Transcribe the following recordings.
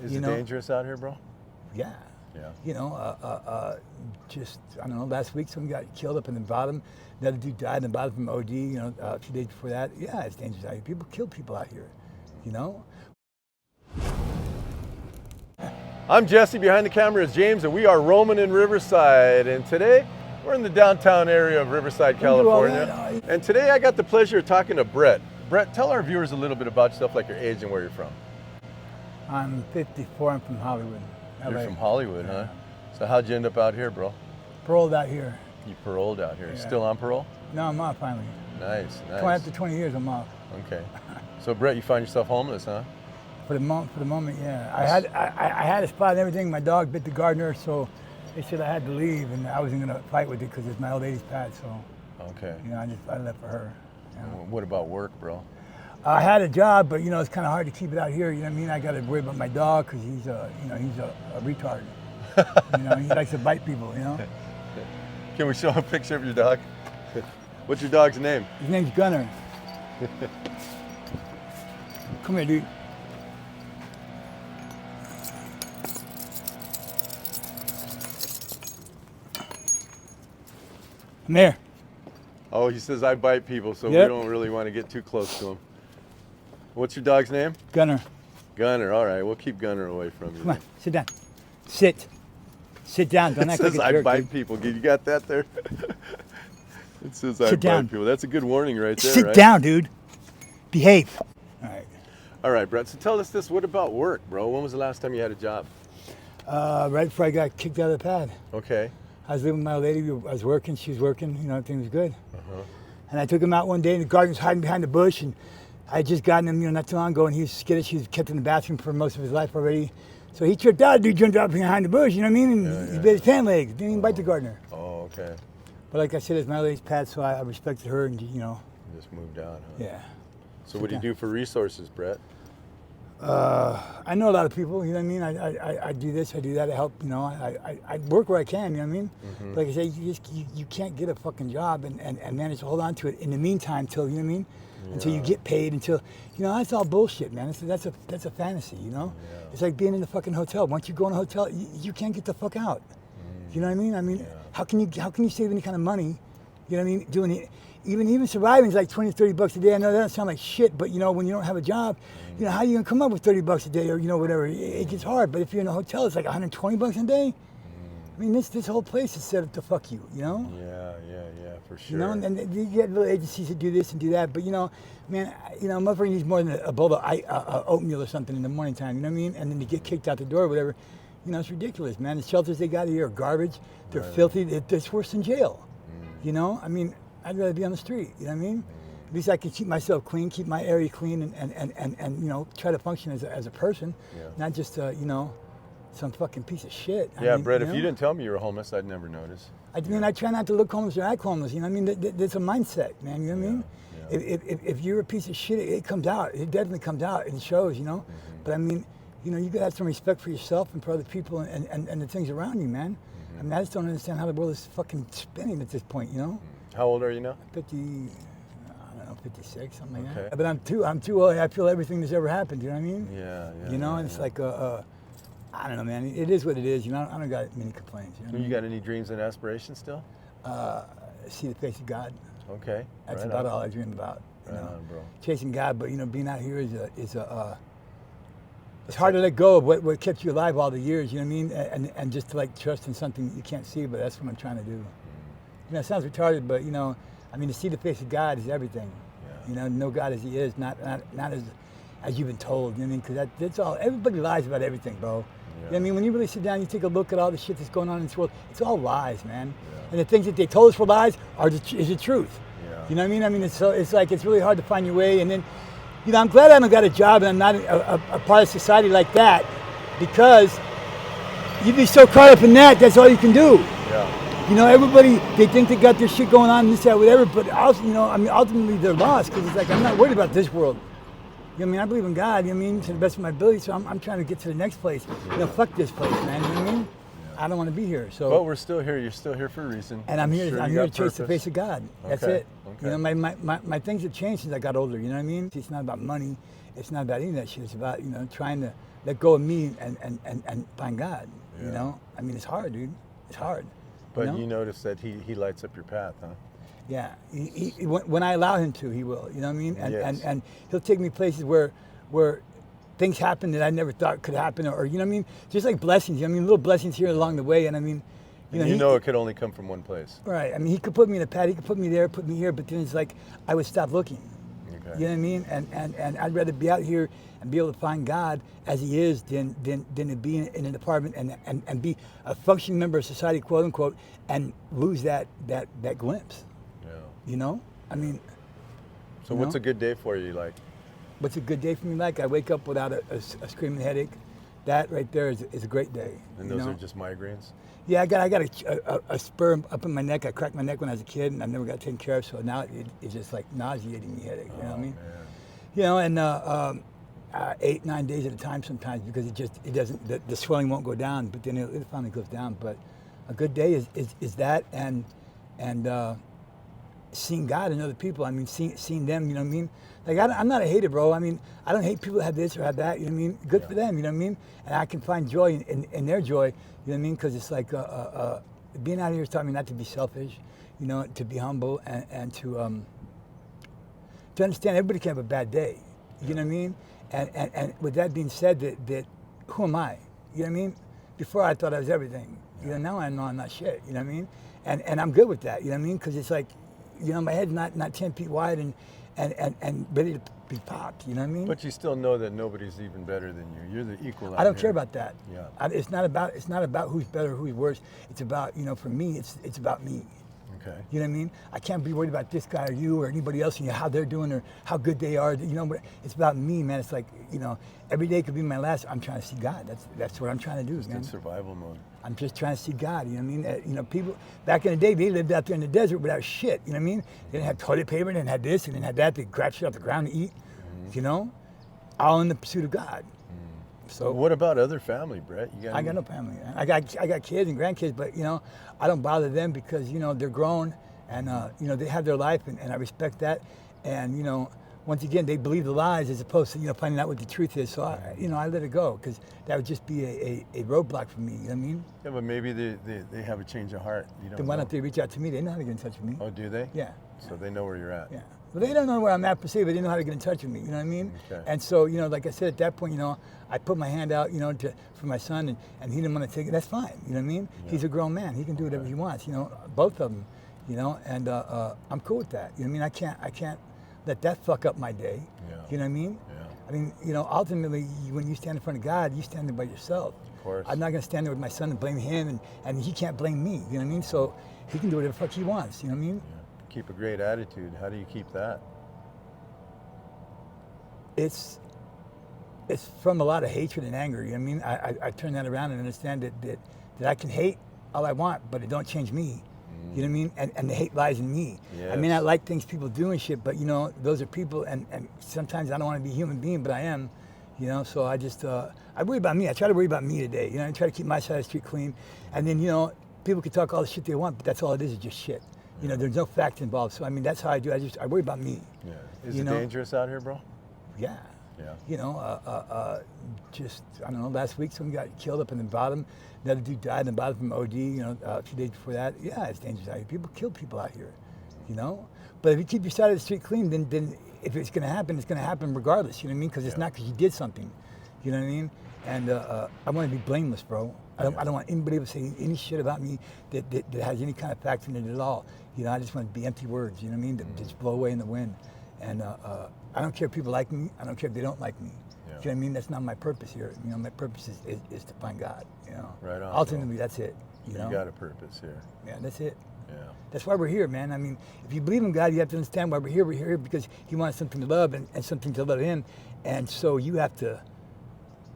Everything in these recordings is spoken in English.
Is it dangerous out here, bro? Yeah. Yeah. You know, just, I don't know, last week someone got killed up in the bottom. Another dude died in the bottom from OD, you know, a few days before that. Yeah, it's dangerous out here. People kill people out here, you know? I'm Jesse, behind the camera is James, and we are roaming in Riverside. And today, we're in the downtown area of Riverside, California. And today I got the pleasure of talking to Brett. Brett, tell our viewers a little bit about yourself, like your age and where you're from. I'm 54, I'm from Hollywood. You're LA. from Hollywood, huh? So how'd you end up out here, bro? Paroled out here. You paroled out here. Yeah. Still on parole? No, I'm off finally. Nice, nice. After 20 years, I'm off. Okay. So Brett, you find yourself homeless, huh? For the moment, yeah. I had a spot and everything. My dog bit the gardener, so they said I had to leave, and I wasn't gonna fight with it because it's my old lady's pet. So, okay. You know, I left for her. You know? What about work, bro? I had a job, but you know, it's kind of hard to keep it out here. You know what I mean? I got to worry about my dog because he's a retard. You know, he likes to bite people. You know. Can we show a picture of your dog? What's your dog's name? His name's Gunner. Come here, dude. Come here. Oh, he says I bite people, so Yep. we don't really want to get too close to him. What's your dog's name? Gunner. Gunner. All right, we'll keep Gunner away from you. Come on, sit down. Sit. Sit down. Don't It act like says a I jerk, bite dude. people. You got that there? It says I Sit down. bite people. That's a good warning right there, Sit right? down, dude. Behave. All right. All right, Brett. So tell us this. What about work, bro? When was the last time you had a job? Right before I got kicked out of the pad. Okay. I was living with my old lady. I was working. She was working. You know, everything was good. Uh-huh. And I took him out one day, and the gardener was hiding behind the bush. And I had just gotten him, you know, not too long ago, and he was skittish. He was kept in the bathroom for most of his life already. So he tripped out. Dude jumped out behind the bush. You know what I mean? And he bit his pant leg. Didn't even bite the gardener. Oh, okay. But like I said, it's my old lady's pet, so I respected her, and you know. You just moved out, huh? Yeah. So what do you do for resources, Brett? I know a lot of people, you know what I mean? I do this, I do that, I help, you know, I work where I can, you know what I mean? Mm-hmm. Like I say, you can't get a fucking job and manage to hold on to it in the meantime till, you know what I mean? Yeah. Until you get paid, until, you know, that's all bullshit, man. That's a fantasy, you know? Yeah. It's like being in the fucking hotel. Once you go in a hotel, you can't get the fuck out. You know what I mean? Yeah. How can you save any kind of money, you know what I mean, doing it? Even surviving is like 20, 30 bucks a day. I know that doesn't sound like shit, but you know, when you don't have a job, you know, how are you gonna come up with 30 bucks a day or, you know, whatever? It gets hard, but if you're in a hotel, it's like 120 bucks a day. I mean, this whole place is set up to fuck you, you know? Yeah, for sure. You know, and you get little agencies that do this and do that, but you know, man, you know, motherfucker needs more than a bowl of oatmeal or something in the morning time, you know what I mean? And then to get kicked out the door or whatever, you know, it's ridiculous, man. The shelters they got here are garbage. They're filthy. It's worse than jail. You know, I mean, I'd rather be on the street, you know what I mean? At least I can keep myself clean, keep my area clean, and you know, try to function as a person, not just, you know, some fucking piece of shit. Yeah, I mean, Brett, you if know? you didn't tell me you were homeless, I'd never notice. I mean, I try not to look homeless or act homeless, you know what I mean? There's a mindset, man, you know what I mean? Yeah. If you're a piece of shit, it comes out. It definitely comes out. It shows, you know? But I mean, you know, you gotta have some respect for yourself and for other people and the things around you, man. I mean, I just don't understand how the world is fucking spinning at this point, you know? How old are you now? 50, I don't know, 56, something like Okay. that. But I'm too old. I feel everything that's ever happened, you know what I mean? Yeah. You know, and it's like, I don't know, man. It is what it is, you know? I don't got many complaints, you know? You got any dreams and aspirations still? See the face of God. Okay. That's right about on. all I dream about. You Right know? on, bro. Chasing God, but you know, being out here it's hard to let go of what kept you alive all the years, you know what I mean? And just to like trust in something you can't see, but that's what I'm trying to do. You know, it sounds retarded, but you know, I mean, to see the face of God is everything. Yeah. You know, know God as He is, not as you've been told. You know what I mean? Because that's all. Everybody lies about everything, bro. You know what I mean? When you really sit down, you take a look at all the shit that's going on in this world. It's all lies, man. Yeah. And the things that they told us were lies is the truth. Yeah. You know what I mean? I mean, it's like it's really hard to find your way. And then, you know, I'm glad I don't got a job and I'm not a part of society like that, because you'd be so caught up in that. That's all you can do. Yeah. You know, everybody, they think they got their shit going on, this, that, whatever, but also, you know, I mean, ultimately they're lost, because it's like, I'm not worried about this world. You know what I mean? I believe in God, you know what I mean, to the best of my ability, so I'm trying to get to the next place. You know, fuck this place, man, you know what I mean? I don't want to be here, so. But we're still here, you're still here for a reason. And I'm here sure to chase purpose. the face of God. That's Okay, it. okay. You know, my things have changed since I got older, you know what I mean? It's not about money, it's not about any of that shit, it's about, you know, trying to let go of me and find God. Yeah. You know, I mean, it's hard, dude. It's hard. But know? you notice that he lights up your path, huh? Yeah, when I allow him to, he will. You know what I mean? And, Yes. and he'll take me places where things happen that I never thought could happen, or you know what I mean? Just like blessings. You know what I mean? Little blessings here along the way, and I mean, You know it could only come from one place. Right. I mean, he could put me in a pad, he could put me there, put me here, but then it's like I would stop looking. Okay. You know what I mean? And I'd rather be out here and be able to find God as He is than to be in an apartment and be a functioning member of society, quote unquote, and lose that glimpse. Yeah. You know? I mean. So what's a good day for you like? What's a good day for me like? I wake up without a screaming headache. That right there is a great day. And those are just migraines? Yeah, I got a spur up in my neck. I cracked my neck when I was a kid, and I never got taken care of. So now it's just like nauseating me headache. You know what I mean? Man. You know, and 8-9 days at a time sometimes because it doesn't the swelling won't go down, but then it finally goes down. But a good day is that and seeing God in other people. I mean, seeing them. You know what I mean? Like I'm not a hater, bro. I mean, I don't hate people that have this or have that. You know what I mean? Good for them. You know what I mean? And I can find joy in their joy. You know what I mean? Because it's like being out here has taught me not to be selfish. You know, to be humble and to understand everybody can have a bad day. You know what I mean? And with that being said, that who am I? You know what I mean? Before I thought I was everything. You know, now I know I'm not shit. You know what I mean? And I'm good with that. You know what I mean? Because it's like, you know, my head's not 10 feet wide and ready to be popped. You know what I mean? But you still know that nobody's even better than you. You're the equal. I don't care about that. Yeah. It's not about who's better, who's worse. It's about, you know, for me, it's about me. Okay. You know what I mean? I can't be worried about this guy or you or anybody else and how they're doing or how good they are. You know, it's about me, man. It's like, you know, every day could be my last. I'm trying to see God. That's what I'm trying to do, man. In survival mode. I'm just trying to see God. You know what I mean? You know, people back in the day, they lived out there in the desert without shit. You know what I mean? They didn't have toilet paper, they didn't have this, and didn't have that. They grab shit off the ground to eat. You know, all in the pursuit of God. So what about other family, Brett? I got no family. I got kids and grandkids, but you know, I don't bother them because you know they're grown and you know they have their life, and I respect that. And you know, once again, they believe the lies as opposed to you know finding out what the truth is. So I let it go because that would just be a roadblock for me. You know what I mean? Yeah, but maybe they have a change of heart. You don't Then why know. don't they reach out to me? They know how to get in touch with me. Oh, do they? Yeah. So they know where you're at. Yeah. Well, they don't know where I'm at per se, but they know how to get in touch with me. You know what I mean? Okay. And so, you know, like I said, at that point, you know, I put my hand out, you know, for my son, and he didn't want to take it. That's fine. You know what I mean? Yeah. He's a grown man. He can do whatever he wants. You know, both of them. You know, and I'm cool with that. You know what I mean? I can't let that fuck up my day. Yeah. You know what I mean? Yeah. I mean, you know, ultimately, when you stand in front of God, you stand there by yourself. Of course. I'm not going to stand there with my son and blame him, and he can't blame me. You know what I mean? So he can do whatever the fuck he wants. You know what I mean? Yeah. Keep a great attitude. How do you keep that? It's from a lot of hatred and anger. You know what I mean? I turn that around and understand that I can hate all I want, but it don't change me. You know what I mean? And the hate lies in me. Yes. I may not like things people do and shit, but you know, those are people, and sometimes I don't want to be a human being, but I am. You know, so I just I worry about me. I try to worry about me today. You know, I try to keep my side of the street clean, and then you know, people can talk all the shit they want, but that's all it is just shit. You know, there's no facts involved. So I mean, that's how I do. I worry about me. Yeah. Is You it know? dangerous out here, bro? Yeah. Yeah. You know, just, I don't know, last week someone got killed up in the bottom. Another dude died in the bottom from OD, you know, a few days before that. Yeah, it's dangerous out here. People kill people out here, you know? But if you keep your side of the street clean, then if it's going to happen regardless, you know what I mean? Because it's not because you did something, you know what I mean? And I want to be blameless, bro. I don't want anybody to say any shit about me that has any kind of fact in it at all. You know, I just want to be empty words, you know what I mean? That just blow away in the wind. And I don't care if people like me. I don't care if they don't like me. Yeah. You know what I mean? That's not my purpose here. You know, my purpose is to find God. You know, Right on, ultimately, that's it. You know, You got a purpose here. yeah, that's it. Yeah. That's why we're here, man. I mean, if you believe in God, you have to understand why we're here. We're here because He wants something to love and something to love Him, and so you have to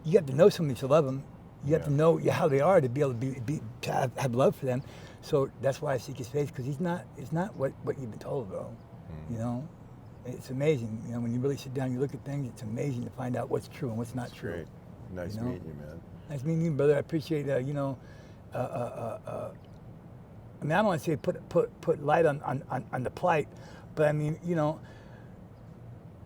know something to love Him. You have to know how they are to be able to have love for them. So that's why I seek His face, because it's not what you've been told, bro. You know. It's amazing, you know, when you really sit down, you look at things, it's amazing to find out what's true and what's not true. Great. Nice You know? meeting you, man. Nice meeting you, brother. I appreciate, you know, I mean, I don't want to say put light on the plight, but I mean, you know,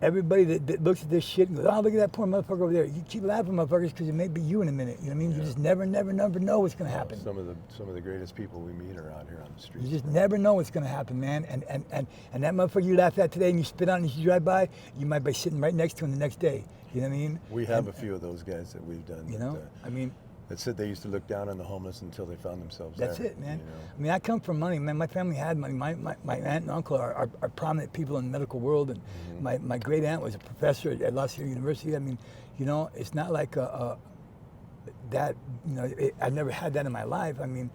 everybody that looks at this shit and goes, oh, look at that poor motherfucker over there. You keep laughing, motherfuckers, because it may be you in a minute. You know what I mean? Yeah. You just never know what's going to happen. Some of the greatest people we meet are out here on the street. You just never know what's going to happen, man. And that motherfucker you laugh at today and you spit on and you drive by, you might be sitting right next to him the next day. You know what I mean? We have a few of those guys that we've done. You know, I mean, that said, they used to look down on the homeless until they found themselves that's there. it, man. You know? I mean, I come from money, man. My family had money. My aunt and uncle are prominent people in the medical world, and my great aunt was a professor at La Sierra University. I mean, you know, it's not like that. You know, I've never had that in my life. I mean,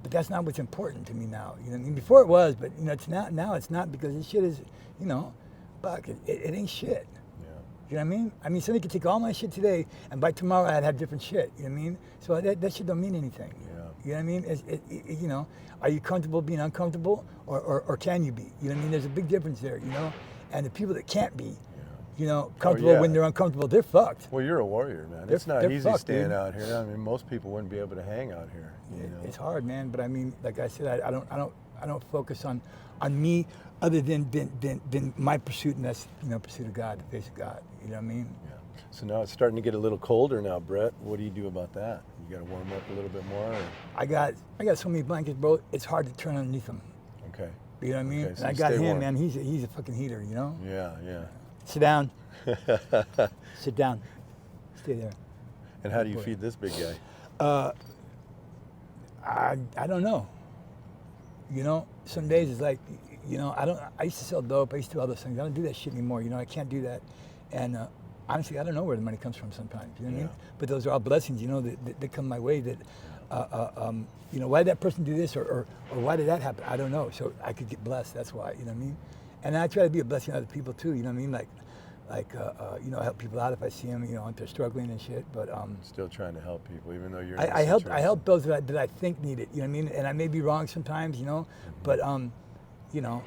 but that's not what's important to me now. You know what I mean? Before it was, but you know, it's not now. It's not, because this shit is, you know, fuck, it ain't shit. You know what I mean? I mean, somebody could take all my shit today, and by tomorrow I'd have different shit. You know what I mean? So that shit don't mean anything. Yeah. You know what I mean? You know, are you comfortable being uncomfortable, or can you be? You know what I mean? There's a big difference there. You know, and the people that can't be, you know, comfortable when they're uncomfortable, they're fucked. Well, you're a warrior, man. It's not easy staying out here. I mean, most people wouldn't be able to hang out here. You know? It's hard, man. But I mean, like I said, I don't focus on me other than my pursuit, and that's, you know, pursuit of God, the face of God. You know what I mean? Yeah. So now it's starting to get a little colder now, Brett. What do you do about that? You got to warm up a little bit more? Or? I got so many blankets, bro. It's hard to turn underneath them. Okay. You know what I mean? Okay, so and I got him, warm. Man. He's a fucking heater, you know? Yeah, yeah. Sit down. Sit down. Stay there. And how do you feed this big guy? I don't know. You know, some days it's like, you know, I used to sell dope. I used to do all those things. I don't do that shit anymore. You know, I can't do that. And honestly, I don't know where the money comes from sometimes. You know what I mean? But those are all blessings, you know, that come my way. That, you know, why did that person do this, or why did that happen? I don't know. So I could get blessed. That's why. You know what I mean? And I try to be a blessing to other people too. You know what I mean? Like, you know, help people out if I see them, you know, if they're struggling and shit. But still trying to help people, even though you're. I help those that I think need it. You know what I mean? And I may be wrong sometimes, you know, but you know,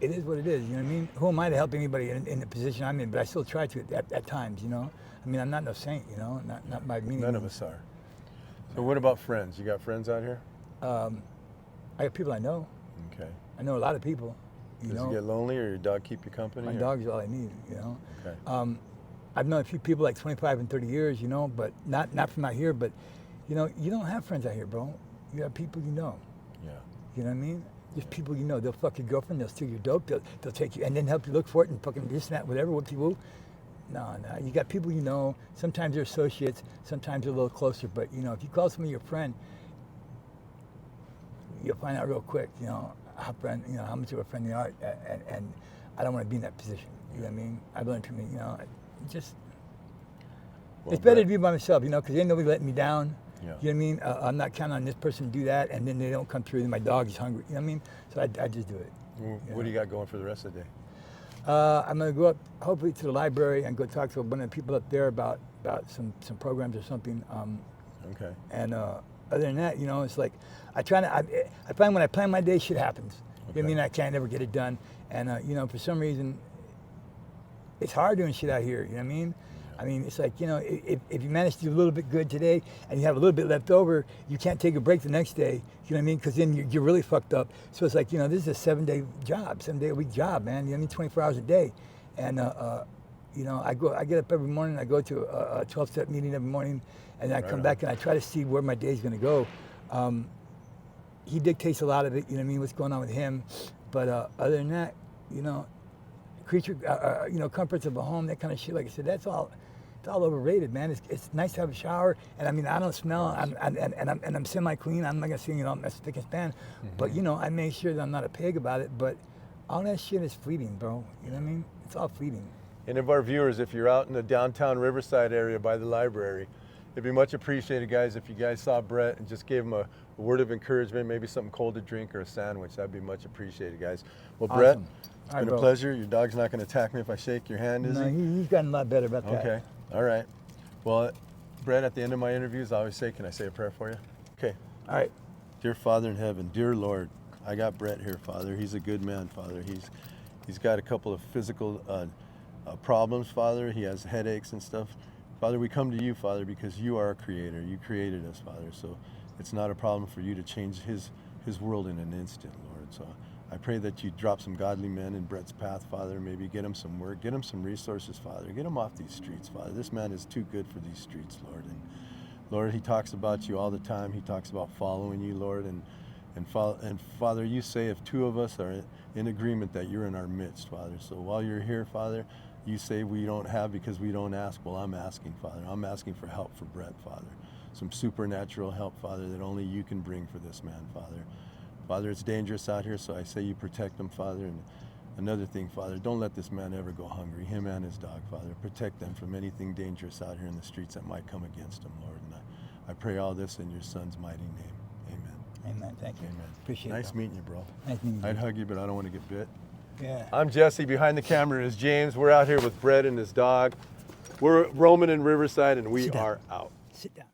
it is what it is. You know what I mean? Who am I to help anybody in the position I'm in? But I still try to at times. You know, I mean, I'm not no saint. You know, not by meaning. None of us are. So what about friends? You got friends out here? I got people I know. Okay. I know a lot of people. Does it get lonely, or your dog keep you company? My dog's all I need, you know. Okay. I've known a few people like 25 and 30 years, you know, but not from out here. But, you know, you don't have friends out here, bro. You have people you know. Yeah. You know what I mean? Just people you know. They'll fuck your girlfriend. They'll steal your dope. They'll take you and then help you look for it and fucking this and that, whatever. Whoopty-woo. No. You got people you know. Sometimes they're associates. Sometimes they're a little closer. But, you know, if you call somebody your friend, you'll find out real quick, you know, how much of a friend they are, and I don't want to be in that position. You know what I mean? I've learned from me, you know, it's better to be by myself, you know, because ain't nobody letting me down. Yeah. You know what I mean? I'm not counting on this person to do that, and then they don't come through, and my dog is hungry. You know what I mean? So I just do it. What do you got going for the rest of the day? I'm going to go up, hopefully, to the library and go talk to one of the people up there about some programs or something. Okay. And other than that, you know, it's like I find when I plan my day, shit happens. You know what I mean? I can't never get it done. And, you know, for some reason, it's hard doing shit out here. You know what I mean? I mean, it's like, you know, if you manage to do a little bit good today and you have a little bit left over, you can't take a break the next day. You know what I mean? Because then you're really fucked up. So it's like, you know, this is a 7-day job, 7-day-a-week job, man. You know what I mean? 24 hours a day. And, you know, I get up every morning. I go to a 12-step meeting every morning. And I come back and I try to see where my day's going to go. He dictates a lot of it, you know what I mean, what's going on with him. But other than that, you know, you know, comforts of a home, that kind of shit, like I said, it's all overrated, man. It's nice to have a shower, and I mean, I don't smell, I'm semi-clean. I'm not gonna say, you know, I'm as thick as span, but you know, I make sure that I'm not a pig about it. But all that shit is fleeting, bro. You know what I mean? It's all fleeting. And of our viewers, if you're out in the downtown Riverside area by the library, it'd be much appreciated, guys, if you guys saw Brett and just gave him a word of encouragement, maybe something cold to drink or a sandwich. That'd be much appreciated, guys. Well, Awesome. Brett, it's All right, been a pleasure. Your dog's not going to attack me if I shake your hand, is No, he? he's gotten a lot better about that. Okay. All right. Well, Brett, at the end of my interviews, I always say, can I say a prayer for you? Okay. All right. Dear Father in heaven, dear Lord, I got Brett here, Father. He's a good man, Father. He's got a couple of physical problems, Father. He has headaches and stuff. Father, we come to you, Father, because you are our creator. You created us, Father. So it's not a problem for you to change his world in an instant, Lord. So I pray that you drop some godly men in Brett's path, Father. Maybe get him some work, get him some resources, Father. Get him off these streets, Father. This man is too good for these streets, Lord. And Lord, he talks about you all the time. He talks about following you, Lord. And Father, you say if two of us are in agreement that you're in our midst, Father. So while you're here, Father, you say we don't have because we don't ask. Well, I'm asking, Father. I'm asking for help for Brett, Father. Some supernatural help, Father, that only you can bring for this man, Father. Father, it's dangerous out here, so I say you protect him, Father. And another thing, Father, don't let this man ever go hungry, him and his dog, Father. Protect them from anything dangerous out here in the streets that might come against them, Lord. And I pray all this in your son's mighty name. Amen. Amen. Thank you. Amen. Appreciate it. Nice meeting you, bro. Nice meeting you. I'd hug you, but I don't want to get bit. Yeah. I'm Jesse. Behind the camera is James. We're out here with Brett and his dog. We're roaming in Riverside, and we are out. Sit down.